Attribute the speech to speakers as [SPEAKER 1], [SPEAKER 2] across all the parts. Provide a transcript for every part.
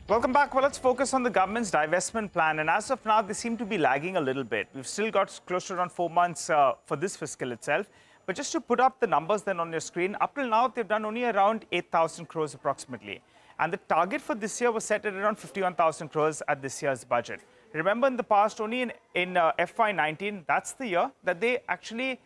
[SPEAKER 1] Welcome back. Well, let's focus on the government's divestment plan. And as of now, they seem to be lagging a little bit. We've still got close to around 4 months for this fiscal itself. But just to put up the numbers then on your screen, up till now, they've done only around 8,000 crores approximately. And the target for this year was set at around 51,000 crores at this year's budget. Remember, in the past, only in FY19, that's the year that they actually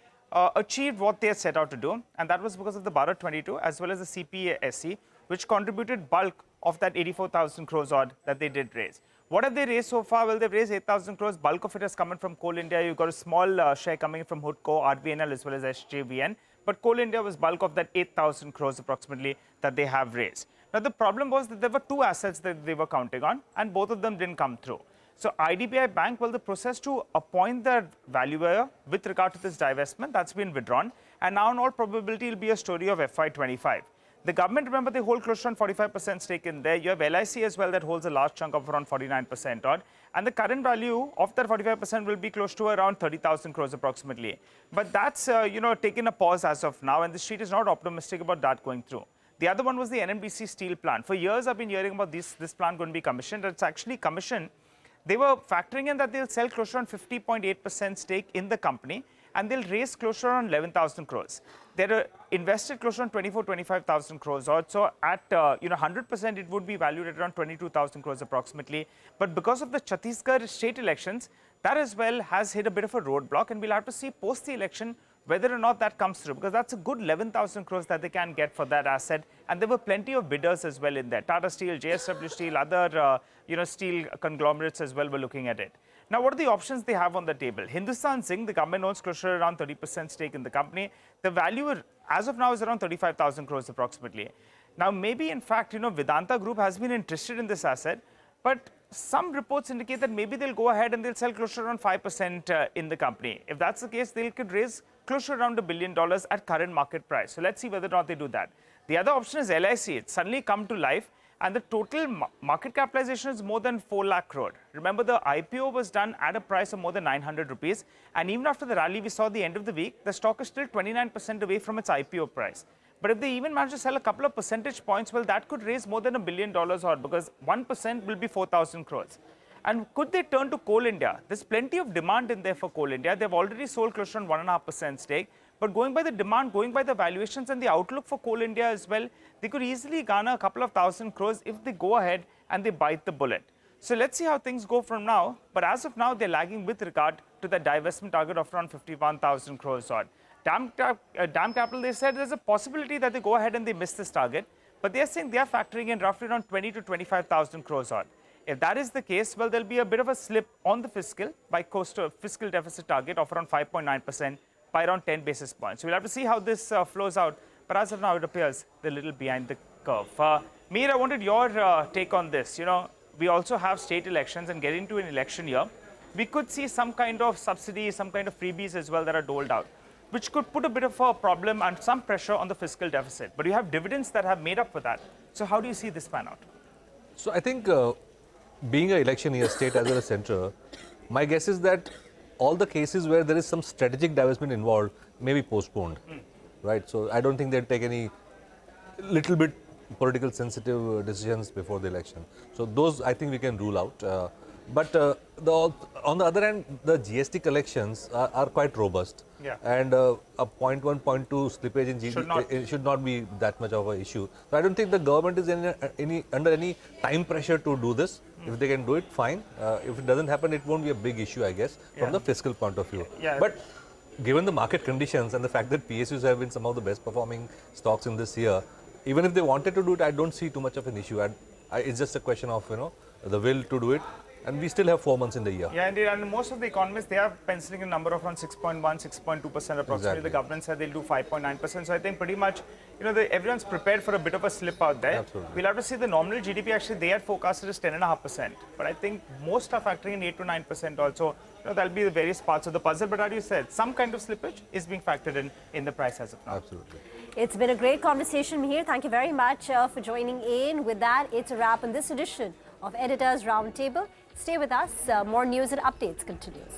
[SPEAKER 1] achieved what they had set out to do. And that was because of the Bharat 22 as well as the CPA-SC, which contributed bulk of that 84,000 crores odd that they did raise. What have they raised so far? Well, they've raised 8,000 crores. Bulk of it has come in from Coal India. You've got a small share coming from HUDCO, RVNL, as well as SJVN. But Coal India was bulk of that 8,000 crores approximately that they have raised. Now, the problem was that there were two assets that they were counting on, and both of them didn't come through. So IDBI Bank, well, the process to appoint their valuer with regard to this divestment, that's been withdrawn. And now, in all probability, it will be a story of FY25. The government, remember, they hold close to around 45% stake in there. You have LIC as well that holds a large chunk of around 49% odd. And the current value of that 45% will be close to around 30,000 crores approximately. But that's, taken a pause as of now, and the street is not optimistic about that going through. The other one was the NMDC steel plant. For years, I've been hearing about this plant going to be commissioned. It's actually commissioned. They were factoring in that they'll sell close to around 50.8% stake in the company, and they'll raise close to around 11,000 crores. They're invested close to around 25,000 crores odd. So at 100%, it would be valued at around 22,000 crores approximately. But because of the Chhattisgarh state elections, that as well has hit a bit of a roadblock, and we'll have to see post the election whether or not that comes through, because that's a good 11,000 crores that they can get for that asset. And there were plenty of bidders as well in there. Tata Steel, JSW Steel, other steel conglomerates as well were looking at it. Now, what are the options they have on the table? Hindustan Zinc, the government owns close to around 30% stake in the company. The value as of now is around 35,000 crores approximately. Now, maybe in fact, Vedanta Group has been interested in this asset, but some reports indicate that maybe they'll go ahead and they'll sell close to around 5% in the company. If that's the case, they could raise close to around $1 billion at current market price. So let's see whether or not they do that. The other option is LIC. It's suddenly come to life, and the total market capitalization is more than 4 lakh crore. Remember, the IPO was done at a price of more than 900 rupees. And even after the rally we saw at the end of the week, the stock is still 29% away from its IPO price. But if they even manage to sell a couple of percentage points, well, that could raise more than $1 billion odd, because 1% will be 4,000 crores. And could they turn to Coal India? There's plenty of demand in there for Coal India. They've already sold close to 1.5% stake. But going by the demand, going by the valuations and the outlook for Coal India as well, they could easily garner a couple of thousand crores if they go ahead and they bite the bullet. So let's see how things go from now. But as of now, they're lagging with regard to the divestment target of around 51,000 crores odd. Dam Capital, they said there's a possibility that they go ahead and they miss this target. But they're saying they're factoring in roughly around 20 to 25,000 crores odd. If that is the case, well, there'll be a bit of a slip on the fiscal fiscal deficit target of around 5.9% by around 10 basis points. So we'll have to see how this flows out. But as of now, it appears they're a little behind the curve. Meera, I wanted your take on this. We also have state elections, and getting into an election year, we could see some kind of subsidies, some kind of freebies as well that are doled out, which could put a bit of a problem and some pressure on the fiscal deficit. But you have dividends that have made up for that. So how do you see this pan out?
[SPEAKER 2] So I think being an election year, state as well as central, my guess is that all the cases where there is some strategic divestment involved may be postponed, right? So I don't think they'll take any little bit political sensitive decisions before the election. So those I think we can rule out. But on the other hand, the GST collections are quite robust.
[SPEAKER 1] Yeah.
[SPEAKER 2] And a 0.1, 0.2 slippage in GST should not be that much of an issue. So I don't think the government is under any time pressure to do this. If they can do it, fine. If it doesn't happen, it won't be a big issue, I guess, from the fiscal point of view.
[SPEAKER 1] Yeah.
[SPEAKER 2] But given the market conditions and the fact that PSUs have been some of the best performing stocks in this year, even if they wanted to do it, I don't see too much of an issue. It's just a question of the will to do it. And we still have 4 months in the year.
[SPEAKER 1] Yeah, indeed. And most of the economists, they are penciling a number of around 6.1, 6.2% approximately.
[SPEAKER 2] Exactly.
[SPEAKER 1] The government said they'll do 5.9%. So I think pretty much, everyone's prepared for a bit of a slip out there.
[SPEAKER 2] Absolutely.
[SPEAKER 1] We'll have to see the nominal GDP. Actually, they had forecasted as 10.5%. But I think most are factoring in 8 to 9% also. That'll be the various parts of the puzzle. But as you said, some kind of slippage is being factored in the price as of now.
[SPEAKER 2] Absolutely.
[SPEAKER 3] It's been a great conversation, Mihir. Thank you very much for joining in. With that, it's a wrap on this edition of Editors Roundtable. Stay with us. More news and updates continues.